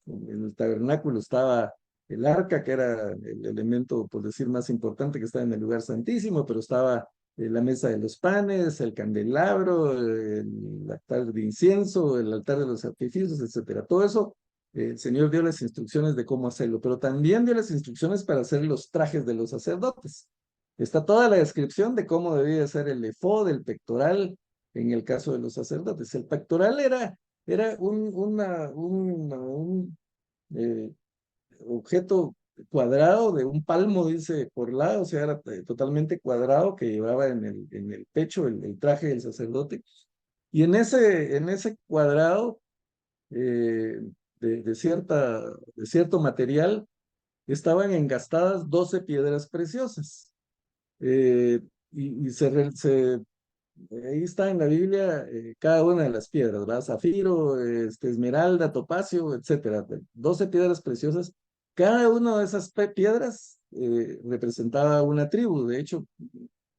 el tabernáculo estaba el arca, que era el elemento, por decir, más importante, que estaba en el lugar santísimo, pero estaba la mesa de los panes, el candelabro, el altar de incienso, el altar de los sacrificios, etcétera. Todo eso, el Señor dio las instrucciones de cómo hacerlo, pero también dio las instrucciones para hacer los trajes de los sacerdotes. Está toda la descripción de cómo debía ser el efod, el pectoral, en el caso de los sacerdotes. El pectoral era un eh, objeto cuadrado de un palmo, dice, por lado, o sea, era totalmente cuadrado, que llevaba en el pecho el traje del sacerdote. Y en ese cuadrado eh, de cierto material estaban engastadas 12 piedras preciosas. Eh, y ahí está en la Biblia cada una de las piedras, ¿verdad? Zafiro, esmeralda, topacio, etcétera. 12 piedras preciosas. Cada una de esas piedras representaba una tribu. De hecho,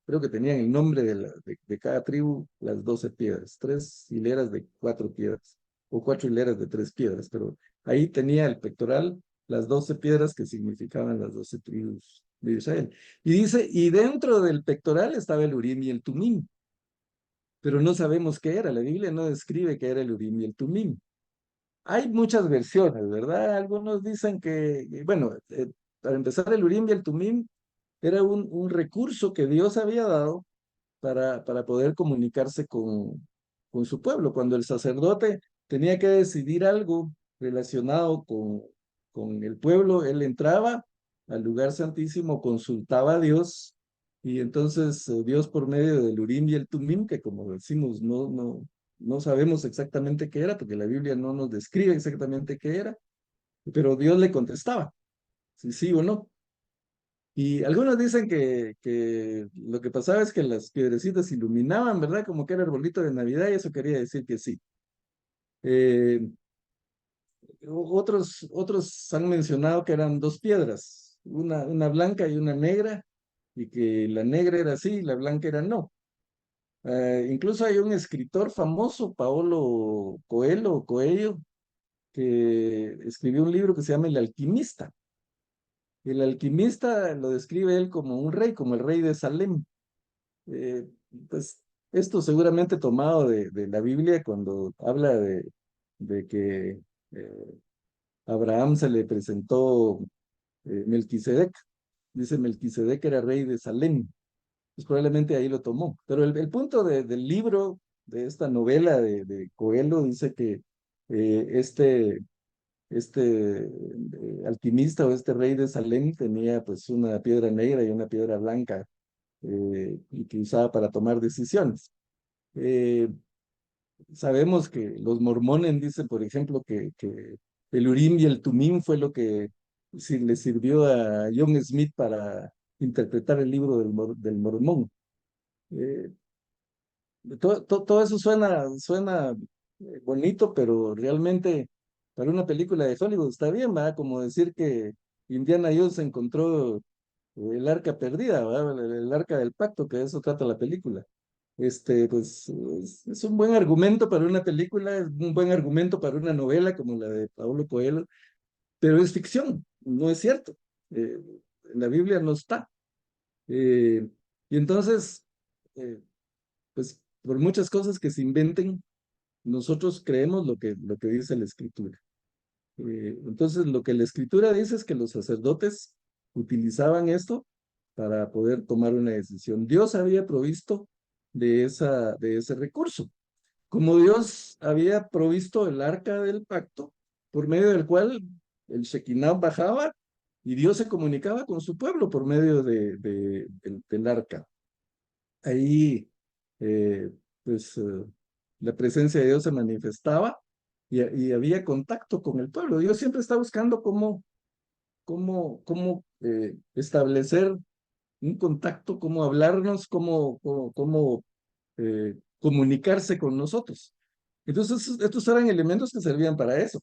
creo que tenían el nombre de cada tribu, las 12 piedras. 3 hileras de 4 piedras, o 4 hileras de 3 piedras. Pero ahí tenía el pectoral las 12 piedras que significaban las 12 tribus de Israel. Y dice, y dentro del pectoral estaba el Urim y el Tumim, pero no sabemos qué era. La Biblia no describe qué era el Urim y el Tumim. Hay muchas versiones, ¿verdad? Algunos dicen bueno, para empezar, el Urim y el Tumim era un recurso que Dios había dado para poder comunicarse con su pueblo. Cuando el sacerdote tenía que decidir algo relacionado con el pueblo, él entraba al lugar santísimo, consultaba a Dios, y entonces Dios, por medio del Urim y el Tumim, que como decimos, no sabemos exactamente qué era, porque la Biblia no nos describe exactamente qué era, pero Dios le contestaba, si sí o no. Y algunos dicen que lo que pasaba es que las piedrecitas iluminaban, ¿verdad? Como que era arbolito de Navidad, y eso quería decir que sí. Eh, otros han mencionado que eran dos piedras, una blanca y una negra, y que la negra era sí y la blanca era no. Incluso hay un escritor famoso, Paolo Coelho, que escribió un libro que se llama El Alquimista. El alquimista lo describe él como un rey, como el rey de Salem. Eh, pues esto seguramente tomado de la Biblia cuando habla de que a Abraham se le presentó Melquisedec. Dice Melquisedec era rey de Salem. Pues probablemente ahí lo tomó. Pero el punto del libro, de esta novela de Coelho, dice que este alquimista o este rey de Salem tenía pues una piedra negra y una piedra blanca y que usaba para tomar decisiones. Eh, Sabemos que los mormones dicen, por ejemplo, que el Urim y el Tumim fue lo que le sirvió a John Smith para interpretar el libro del Mormón. Eh, todo eso suena bonito, pero realmente para una película de Hollywood está bien, ¿va? Como decir que Indiana Jones encontró el arca perdida, ¿va? El arca del pacto, que de eso trata la película. Pues es un buen argumento para una película, es un buen argumento para una novela como la de Paulo Coelho, pero es ficción, no es cierto. Eh, en la Biblia no está. Eh, y entonces, eh, pues por muchas cosas que se inventen, nosotros creemos lo que dice la Escritura. Entonces, lo que la Escritura dice es que los sacerdotes utilizaban esto para poder tomar una decisión. Dios había provisto de ese recurso, como Dios había provisto el arca del pacto, por medio del cual el Shekinah bajaba y Dios se comunicaba con su pueblo por medio del arca. Ahí, eh, pues, la presencia de Dios se manifestaba y había contacto con el pueblo. Dios siempre está buscando cómo establecer un contacto, cómo hablarnos, cómo comunicarse con nosotros. Entonces, estos eran elementos que servían para eso,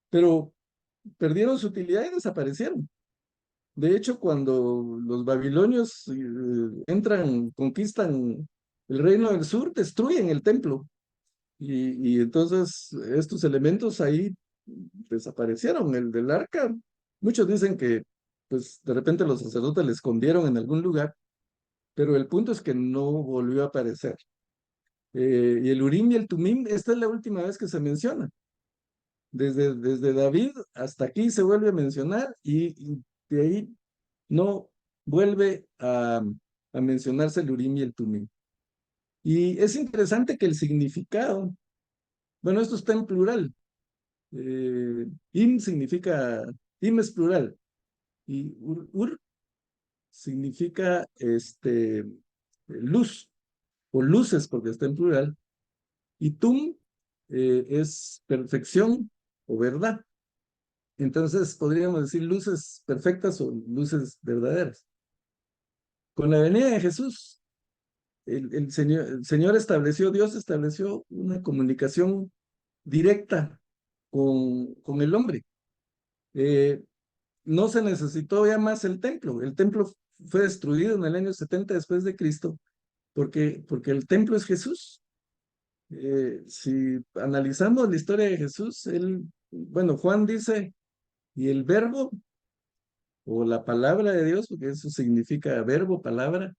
pero perdieron su utilidad y desaparecieron. De hecho, cuando los babilonios entran, conquistan el reino del sur, destruyen el templo. Y entonces estos elementos ahí desaparecieron. El del arca, muchos dicen que pues de repente los sacerdotes le escondieron en algún lugar, pero el punto es que no volvió a aparecer. Y el Urim y el Tumim, esta es la última vez que se menciona. Desde David hasta aquí se vuelve a mencionar y de ahí no vuelve a mencionarse el Urim y el Tumim. Y es interesante que el significado, bueno, esto está en plural. Im significa, im es plural, y ur significa luz, o luces porque está en plural, y tum es perfección o verdad. Entonces podríamos decir luces perfectas o luces verdaderas. Con la venida de Jesús, el Señor estableció, Dios estableció una comunicación directa con el hombre. Eh, no se necesitó ya más el templo. El templo fue destruido en el año 70 después de Cristo, porque el templo es Jesús. Si analizamos la historia de Jesús, bueno, Juan dice, y el verbo, o la palabra de Dios, porque eso significa verbo, palabra,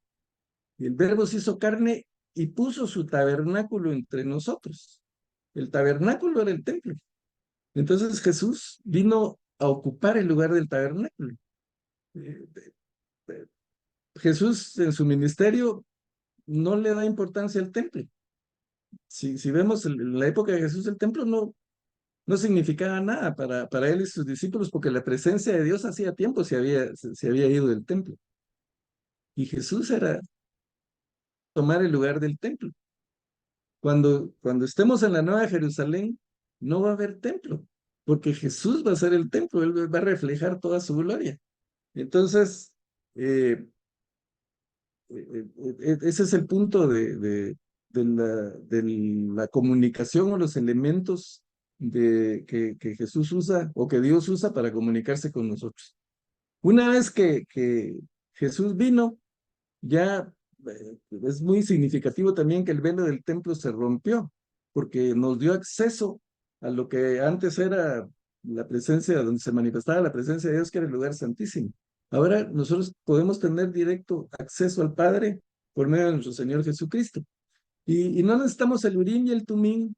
y el verbo se hizo carne y puso su tabernáculo entre nosotros. El tabernáculo era el templo. Entonces Jesús vino a ocupar el lugar del tabernáculo. Eh, Jesús en su ministerio no le da importancia al templo. Si vemos en la época de Jesús, el templo no significaba nada para él y sus discípulos, porque la presencia de Dios hacía tiempo se había ido del templo. Y Jesús era tomar el lugar del templo. Cuando estemos en la Nueva Jerusalén, no va a haber templo, porque Jesús va a ser el templo, él va a reflejar toda su gloria. Entonces, eh, ese es el punto de la comunicación o los elementos que Jesús usa o que Dios usa para comunicarse con nosotros. Una vez que Jesús vino, ya es muy significativo también que el velo del templo se rompió, porque nos dio acceso a lo que antes era la presencia, donde se manifestaba la presencia de Dios, que era el lugar santísimo. Ahora nosotros podemos tener directo acceso al Padre por medio de nuestro Señor Jesucristo. Y no necesitamos el Urim y el Tumim,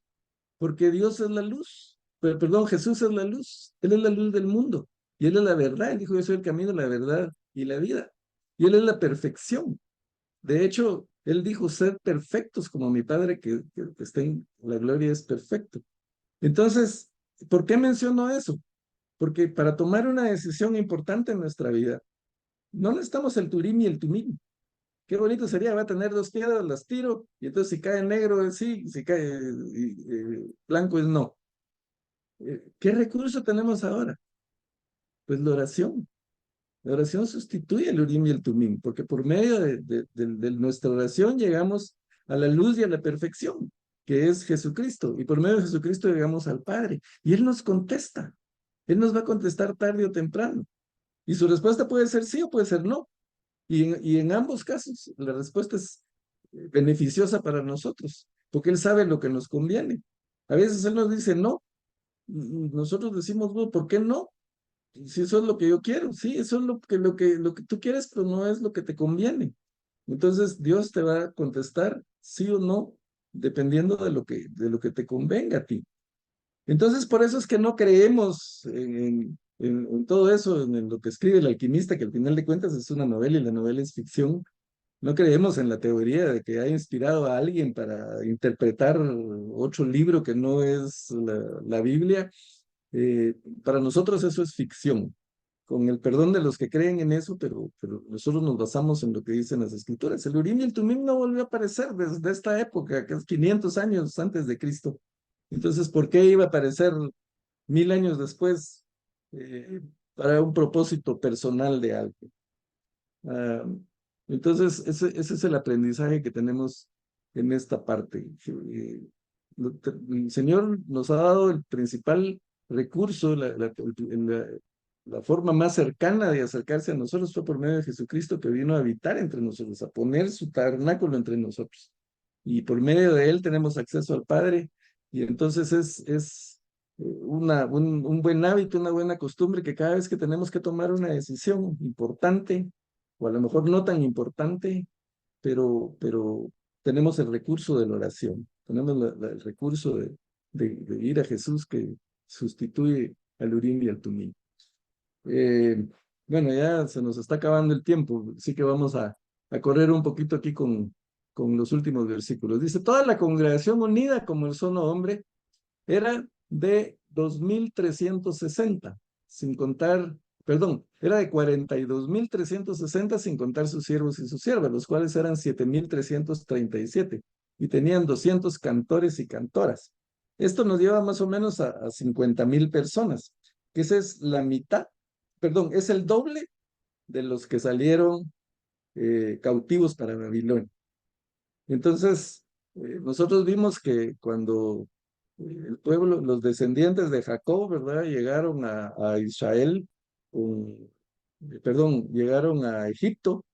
porque Dios es la luz. Perdón, Jesús es la luz. Él es la luz del mundo. Y Él es la verdad. Él dijo, yo soy el camino, la verdad y la vida. Y Él es la perfección. De hecho, Él dijo, sed perfectos como mi Padre que está en la gloria es perfecto. Entonces, ¿por qué menciono eso? Porque para tomar una decisión importante en nuestra vida, no necesitamos el Turim y el Tumim. Qué bonito sería, va a tener dos piedras, las tiro, y entonces si cae negro es sí, si cae blanco es no. ¿Qué recurso tenemos ahora? Pues la oración. La oración sustituye el Urim y el Tumim, porque por medio de nuestra oración llegamos a la luz y a la perfección, que es Jesucristo, y por medio de Jesucristo llegamos al Padre, y Él nos contesta. Él nos va a contestar tarde o temprano, y su respuesta puede ser sí o puede ser no, y en ambos casos la respuesta es beneficiosa para nosotros, porque Él sabe lo que nos conviene. A veces Él nos dice no, y nosotros decimos, no, ¿por qué no? Si eso es lo que yo quiero, sí, eso es lo que tú quieres, pero no es lo que te conviene. Entonces Dios te va a contestar sí o no, dependiendo de lo que te convenga a ti. Entonces, por eso es que no creemos en todo eso, en lo que escribe el alquimista, que al final de cuentas es una novela y la novela es ficción. No creemos en la teoría de que ha inspirado a alguien para interpretar otro libro que no es la Biblia. Eh, para nosotros eso es ficción, con el perdón de los que creen en eso, pero nosotros nos basamos en lo que dicen las escrituras. El Urim y el Tumim no volvió a aparecer desde esta época, que es 500 años antes de Cristo. Entonces, ¿por qué iba a aparecer 1000 años después para un propósito personal de algo? Ah, entonces, ese es el aprendizaje que tenemos en esta parte. El Señor nos ha dado el principal recurso, la forma más cercana de acercarse a nosotros fue por medio de Jesucristo, que vino a habitar entre nosotros, a poner su tabernáculo entre nosotros. Y por medio de él tenemos acceso al Padre. Y entonces es un buen hábito, una buena costumbre que cada vez que tenemos que tomar una decisión importante, o a lo mejor no tan importante, pero tenemos el recurso de la oración, tenemos el recurso de ir a Jesús que sustituye al Urim y al Tumim. Eh, bueno, ya se nos está acabando el tiempo, así que vamos a correr un poquito aquí con los últimos versículos. Dice, toda la congregación unida como el solo hombre era de 2360, sin contar, perdón, era de 42,360 sin contar sus siervos y sus siervas, los cuales eran 7,337 y tenían 200 cantores y cantoras. Esto nos lleva más o menos a 50,000 personas, que esa es la mitad, perdón, es el doble de los que salieron cautivos para Babilonia. Entonces, nosotros vimos que cuando el pueblo, los descendientes de Jacob, ¿verdad? Llegaron a Israel, perdón, llegaron a Egipto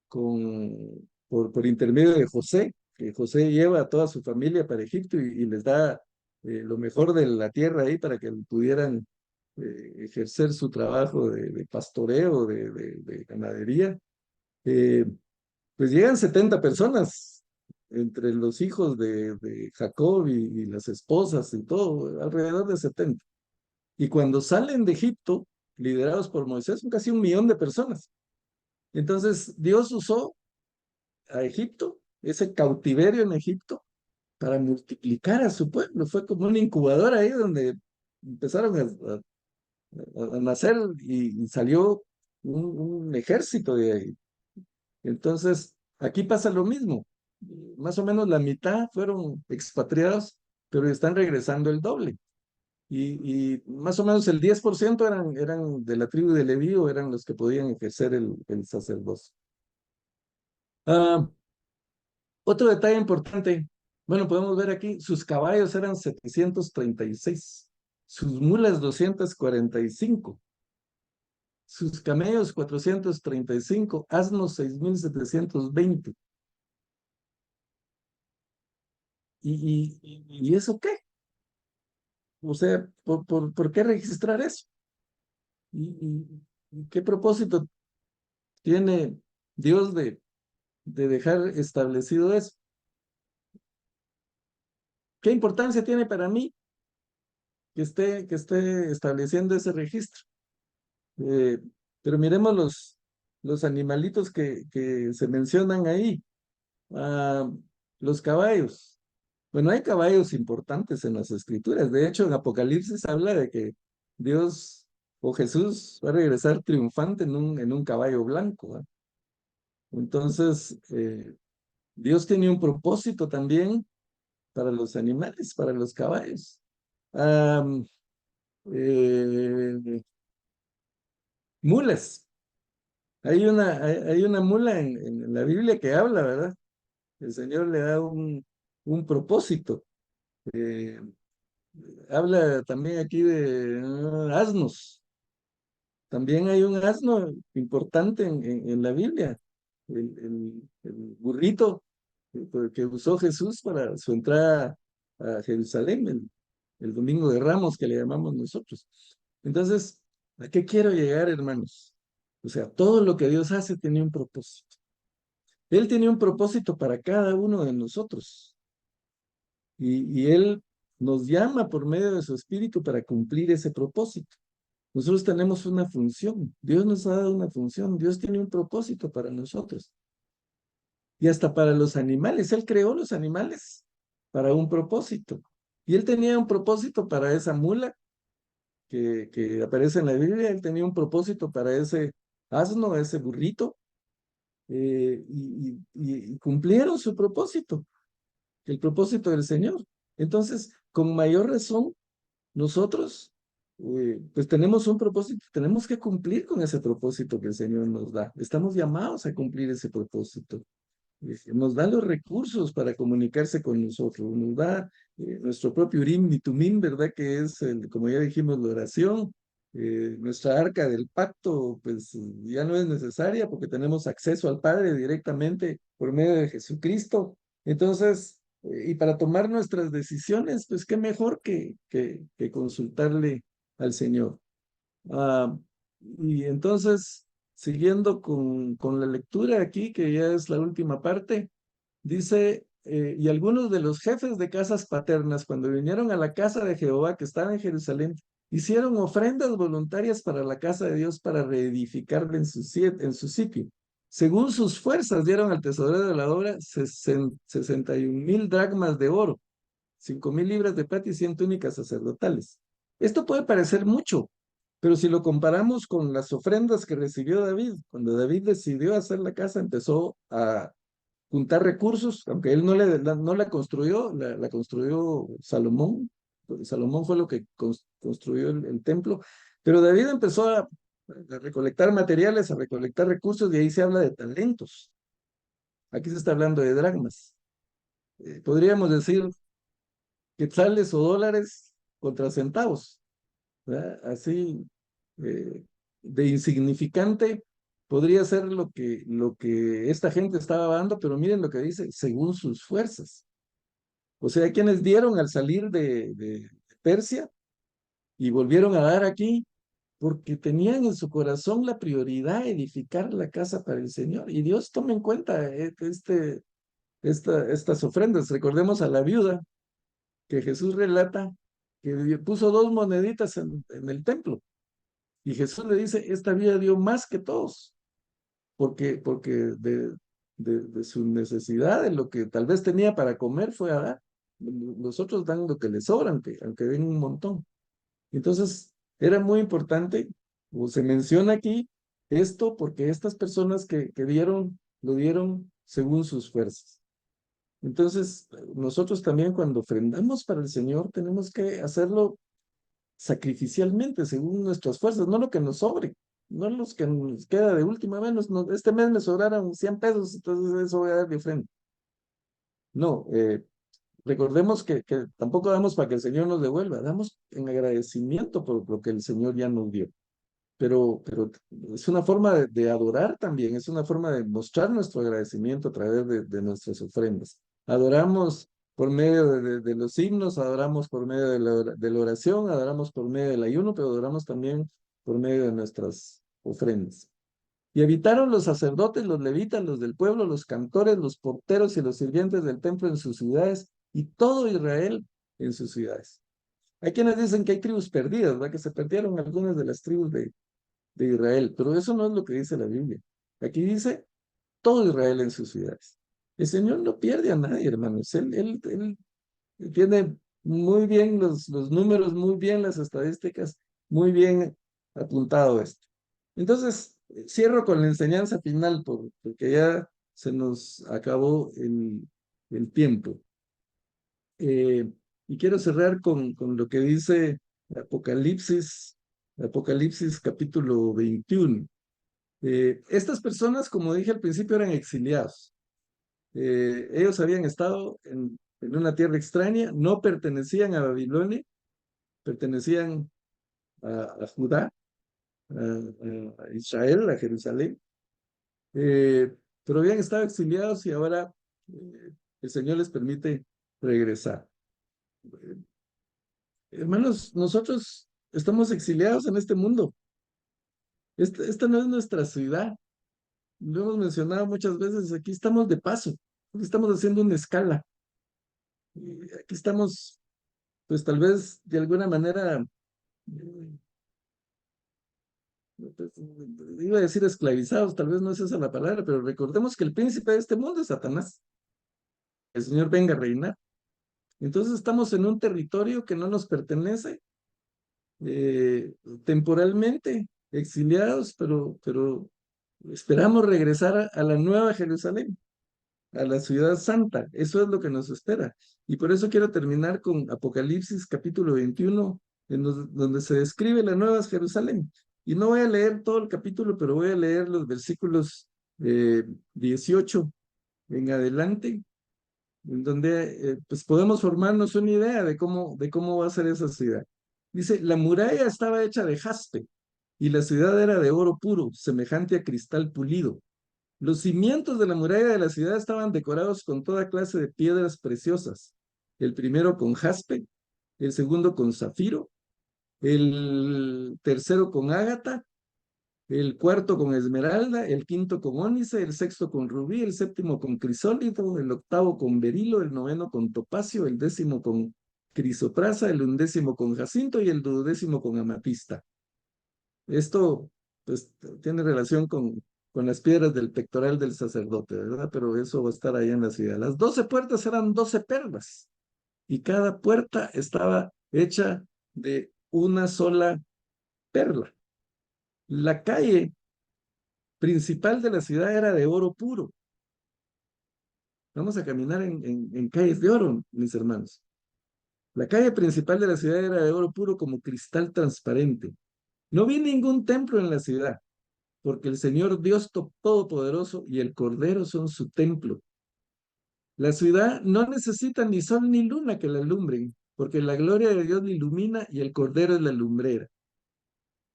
por intermedio de José, que José lleva a toda su familia para Egipto y les da lo mejor de la tierra ahí para que pudieran ejercer su trabajo de pastoreo, de ganadería. Eh, pues llegan 70 personas entre los hijos de Jacob y las esposas y todo, alrededor de 70. Y cuando salen de Egipto, liderados por Moisés, son casi 1 millón de personas. Entonces, Dios usó a Egipto, ese cautiverio en Egipto, para multiplicar a su pueblo. Fue como una incubadora ahí donde empezaron a nacer y salió un ejército de ahí. Entonces, aquí pasa lo mismo. Más o menos la mitad fueron expatriados, pero están regresando el doble. Y más o menos el 10% eran de la tribu de Leví o eran los que podían ejercer el sacerdocio. Ah, otro detalle importante, bueno, podemos ver aquí, sus caballos eran 736, sus mulas 245, sus camellos 435, asnos 6,720. ¿Y eso qué? O sea, ¿por qué registrar eso? ¿Y qué propósito tiene Dios de dejar establecido eso? ¿Qué importancia tiene para mí que esté estableciendo ese registro? Eh, pero miremos los animalitos que se mencionan ahí. Ah, los caballos. Bueno, hay caballos importantes en las escrituras. De hecho, en Apocalipsis habla de que Dios o Jesús va a regresar triunfante en un caballo blanco, ¿eh? Entonces, Dios tenía un propósito también para los animales, para los caballos. Am, eh, Mulas. Hay una mula en la Biblia que habla, ¿verdad? El Señor le da un propósito. Eh, Habla también aquí de asnos. También hay un asno importante en la Biblia, el burrito que usó Jesús para su entrada a Jerusalén, el Domingo de Ramos que le llamamos nosotros. Entonces, ¿a qué quiero llegar, hermanos? O sea, todo lo que Dios hace tiene un propósito. Él tiene un propósito para cada uno de nosotros y Él nos llama por medio de su Espíritu para cumplir ese propósito. Nosotros tenemos una función, Dios nos ha dado una función, Dios tiene un propósito para nosotros y hasta para los animales. Él creó los animales para un propósito y Él tenía un propósito para esa mula que aparece en la Biblia, Él tenía un propósito para ese asno, ese burrito, y cumplieron su propósito, el propósito del Señor. Entonces, con mayor razón, nosotros, pues tenemos un propósito, tenemos que cumplir con ese propósito que el Señor nos da. Estamos llamados a cumplir ese propósito. Nos da los recursos para comunicarse con nosotros, nos da nuestro propio Urim y Tumim, ¿verdad? Que es, como ya dijimos, la oración. Nuestra arca del pacto, pues ya no es necesaria porque tenemos acceso al Padre directamente por medio de Jesucristo. Entonces, y para tomar nuestras decisiones, pues qué mejor que consultarle al Señor. Ah, y entonces, siguiendo con la lectura aquí, que ya es la última parte, dice, y algunos de los jefes de casas paternas, cuando vinieron a la casa de Jehová que estaba en Jerusalén, hicieron ofrendas voluntarias para la casa de Dios para reedificarla en su sitio. Según sus fuerzas, dieron al tesorero de la obra 61,000 dracmas de oro, 5,000 libras de plata y 100 túnicas sacerdotales. Esto puede parecer mucho, pero si lo comparamos con las ofrendas que recibió David, cuando David decidió hacer la casa, empezó a juntar recursos, aunque él no la construyó, la construyó Salomón. Salomón fue lo que construyó el templo, pero David empezó a recolectar materiales, a recolectar recursos, y ahí se habla de talentos. Aquí se está hablando de dracmas. Podríamos decir quetzales o dólares contra centavos, ¿verdad? Así, eh, de insignificante podría ser lo que esta gente estaba dando, pero miren lo que dice, según sus fuerzas. O sea, quienes dieron al salir de Persia y volvieron a dar aquí, porque tenían en su corazón la prioridad edificar la casa para el Señor. Y Dios toma en cuenta estas ofrendas. Recordemos a la viuda que Jesús relata que puso 2 moneditas en el templo. Y Jesús le dice, esta viuda dio más que todos, porque de su necesidad, de lo que tal vez tenía para comer, fue a dar. Los otros dan lo que les sobra, aunque den un montón. Entonces, era muy importante, o se menciona aquí, esto porque estas personas que dieron, lo dieron según sus fuerzas. Entonces, nosotros también cuando ofrendamos para el Señor, tenemos que hacerlo sacrificialmente, según nuestras fuerzas, no lo que nos sobre, no los que nos queda de última vez. Este mes me sobraron 100 pesos, entonces eso voy a dar de frente. No, recordemos que tampoco damos para que el Señor nos devuelva, damos en agradecimiento por lo que el Señor ya nos dio. Pero es una forma de adorar también, es una forma de mostrar nuestro agradecimiento a través de nuestras ofrendas. Adoramos por medio de los himnos, adoramos por medio de la oración, adoramos por medio del ayuno, pero adoramos también por medio de nuestras ofrendas. Y habitaron los sacerdotes, los levitas, los del pueblo, los cantores, los porteros y los sirvientes del templo en sus ciudades, y todo Israel en sus ciudades. Hay quienes dicen que hay tribus perdidas, ¿verdad? Que se perdieron algunas de las tribus de Israel, pero eso no es lo que dice la Biblia. Aquí dice todo Israel en sus ciudades. El Señor no pierde a nadie, hermanos. Él tiene muy bien los números, muy bien las estadísticas, muy bien apuntado esto. Entonces, cierro con la enseñanza final porque ya se nos acabó el tiempo. Eh, y quiero cerrar con lo que dice Apocalipsis, Apocalipsis capítulo 21. Estas personas, como dije al principio, eran exiliados. Ellos habían estado en una tierra extraña, no pertenecían a Babilonia, pertenecían a Judá, a Israel, a Jerusalén, pero habían estado exiliados y ahora el Señor les permite regresar. Hermanos, nosotros estamos exiliados en este mundo. Esta no es nuestra ciudad. Lo hemos mencionado muchas veces. Aquí estamos de paso. Aquí estamos haciendo una escala. Aquí estamos, pues tal vez de alguna manera, pues, iba a decir esclavizados, tal vez no es esa la palabra, pero recordemos que el príncipe de este mundo es Satanás. El Señor venga a reinar. Entonces estamos en un territorio que no nos pertenece, eh, temporalmente exiliados, pero esperamos regresar a la nueva Jerusalén, a la ciudad santa. Eso es lo que nos espera. Y por eso quiero terminar con Apocalipsis capítulo 21, donde se describe la nueva Jerusalén. Y no voy a leer todo el capítulo, pero voy a leer los versículos 18 en adelante, en donde pues podemos formarnos una idea de cómo va a ser esa ciudad. Dice, la muralla estaba hecha de jaspe y la ciudad era de oro puro, semejante a cristal pulido. Los cimientos de la muralla de la ciudad estaban decorados con toda clase de piedras preciosas. El primero con jaspe, el segundo con zafiro, el tercero con ágata, el cuarto con esmeralda, el quinto con ónice, el sexto con rubí, el séptimo con crisólito, el octavo con berilo, el noveno con topacio, el décimo con crisoprasa, el undécimo con jacinto y el duodécimo con amatista. Esto, pues, tiene relación con las piedras del pectoral del sacerdote, ¿verdad? Pero eso va a estar ahí en la ciudad. Las 12 puertas eran 12 perlas y cada puerta estaba hecha de una sola perla. La calle principal de la ciudad era de oro puro. Vamos a caminar en calles de oro, mis hermanos. La calle principal de la ciudad era de oro puro como cristal transparente. No vi ningún templo en la ciudad, porque el Señor Dios Todopoderoso y el Cordero son su templo. La ciudad no necesita ni sol ni luna que la alumbren, porque la gloria de Dios la ilumina y el Cordero es la lumbrera.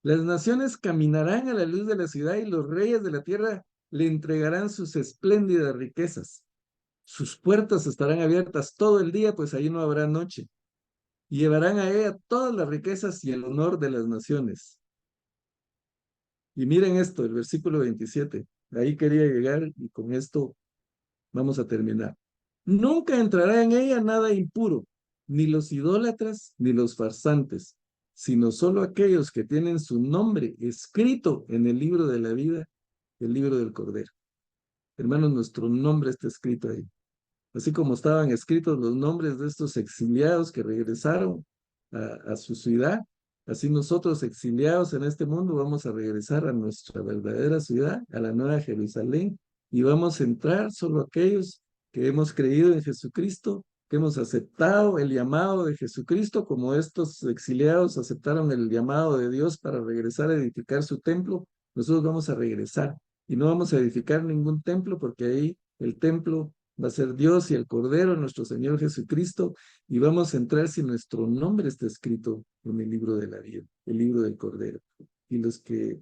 Las naciones caminarán a la luz de la ciudad y los reyes de la tierra le entregarán sus espléndidas riquezas. Sus puertas estarán abiertas todo el día, pues ahí no habrá noche. Y llevarán a ella todas las riquezas y el honor de las naciones. Y miren esto, el versículo 27. Ahí quería llegar y con esto vamos a terminar. Nunca entrará en ella nada impuro, ni los idólatras, ni los farsantes, sino solo aquellos que tienen su nombre escrito en el libro de la vida, el libro del Cordero. Hermanos, nuestro nombre está escrito ahí. Así como estaban escritos los nombres de estos exiliados que regresaron a su ciudad, así nosotros exiliados en este mundo vamos a regresar a nuestra verdadera ciudad, a la nueva Jerusalén, y vamos a entrar solo aquellos que hemos creído en Jesucristo, que hemos aceptado el llamado de Jesucristo, como estos exiliados aceptaron el llamado de Dios para regresar a edificar su templo, nosotros vamos a regresar y no vamos a edificar ningún templo porque ahí el templo va a ser Dios y el Cordero, nuestro Señor Jesucristo, y vamos a entrar si nuestro nombre está escrito en el libro de la vida, el libro del Cordero. Y los que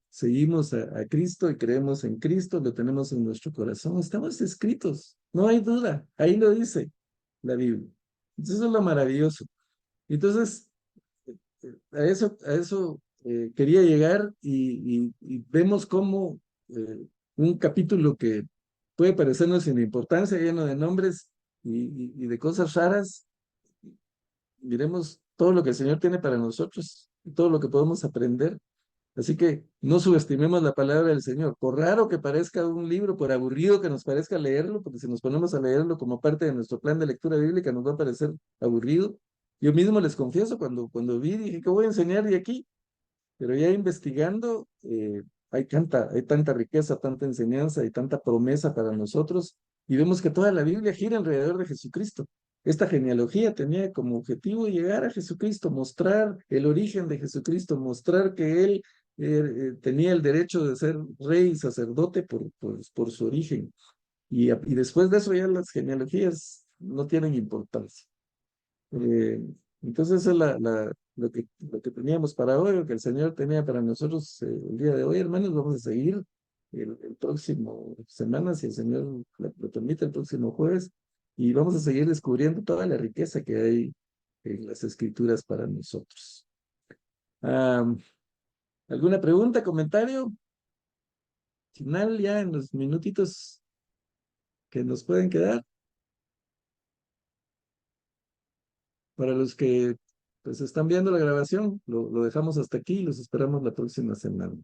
seguimos a Cristo y creemos en Cristo, lo tenemos en nuestro corazón, estamos escritos, no hay duda, ahí lo dice la Biblia. Entonces, eso es lo maravilloso. Entonces, a eso quería llegar y vemos cómo un capítulo que puede parecernos sin importancia, lleno de nombres y de cosas raras, miremos todo lo que el Señor tiene para nosotros y todo lo que podemos aprender. Así que no subestimemos la palabra del Señor. Por raro que parezca un libro, por aburrido que nos parezca leerlo, porque si nos ponemos a leerlo como parte de nuestro plan de lectura bíblica nos va a parecer aburrido. Yo mismo les confieso, cuando vi, dije, ¿qué voy a enseñar de aquí? Pero ya investigando, hay tanta riqueza, tanta enseñanza y tanta promesa para nosotros, y vemos que toda la Biblia gira alrededor de Jesucristo. Esta genealogía tenía como objetivo llegar a Jesucristo, mostrar el origen de Jesucristo, mostrar que él tenía el derecho de ser rey y sacerdote por su origen. Y después de eso ya las genealogías no tienen importancia. Eh, entonces, eso es lo que teníamos para hoy, lo que el Señor tenía para nosotros el día de hoy, hermanos. Vamos a seguir el próximo semana, si el Señor lo permite, el próximo jueves, y vamos a seguir descubriendo toda la riqueza que hay en las Escrituras para nosotros. Ah, ¿alguna pregunta, comentario? Final, ya en los minutitos que nos pueden quedar. Para los que pues están viendo la grabación, lo dejamos hasta aquí y los esperamos la próxima semana.